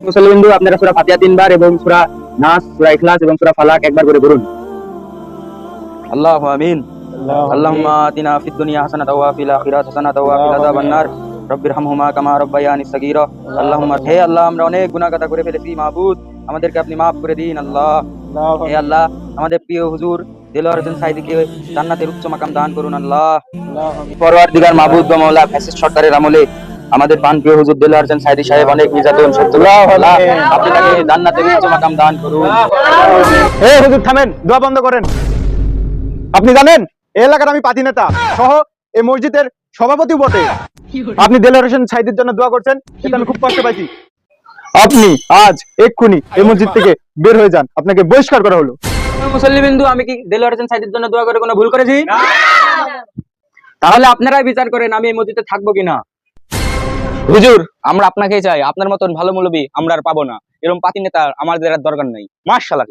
মুসলিমবিন্দু আপনারা সূরা ফাতিহা 3 বার এবং সূরা নাস, সূরা ইখলাস এবং সূরা ফালাক একবার করে পড়ুন। আল্লাহু আমিন। আল্লাহুম্মা আতিনা ফিদ দুনিয়া হাসানাতাও ওয়া ফিল আখিরাতি হাসানাতাও ওয়া কিনা আযাবান নার। রব্বিরহামহুমা কামা রাব্বায়ানি সাগীরা। আল্লাহুম্মা, হে আল্লাহ, আমরা অনেক গুনাহ কাটা করে ফেলেছি মাবুদ, আমাদেরকে আপনি maaf করে দিন আল্লাহ। হে আল্লাহ, আমাদের প্রিয় হুজুর দেলোয়ার হোসেন সাঈদীকে জান্নাতের উচ্চ মাকাম দান করুন আল্লাহ। পরওয়ারদিগার মাবুদ ও মাওলা, ফ্যাসিস্ট সরকারের আমলে আমাদের প্রিয় হুজুর দেলোয়ার হোসেন সাঈদী সাহেব অনেক নির্যাতন সহ্য করেছেন, আপনি তাকে জান্নাতের উচ্চ মাকাম দান করুন। এই হুজুর থামেন, দোয়া বন্ধ করেন। আপনি জানেন এই এলাকার আমি পাতি নেতা সহ এই মসজিদের সভাপতি বটে। আপনি দেলোয়ার হোসেন সাঈদীর জন্য দোয়া করছেন, এটা আমি খুব কষ্ট পাইছি। আপনি আজ এক্ষুনি এই মসজিদ থেকে বের হয়ে যান, আপনাকে বহিষ্কার করা হলো। মুসল্লিবিন্দু, আমি কি দেলোয়ার হোসেন সাঈদীর জন্য দোয়া করে কোনো ভুল করেছি? তাহলে আপনারাই বিচার করেন আমি এই মসজিদে থাকবো কিনা। হুজুর, আমরা আপনাকেই চাই, আপনার মতন ভালো মৌলবী আমরা আর পাবো না, এরকম পাতি নেতা আমাদের আর দরকার নাই। মাশাআল্লাহ।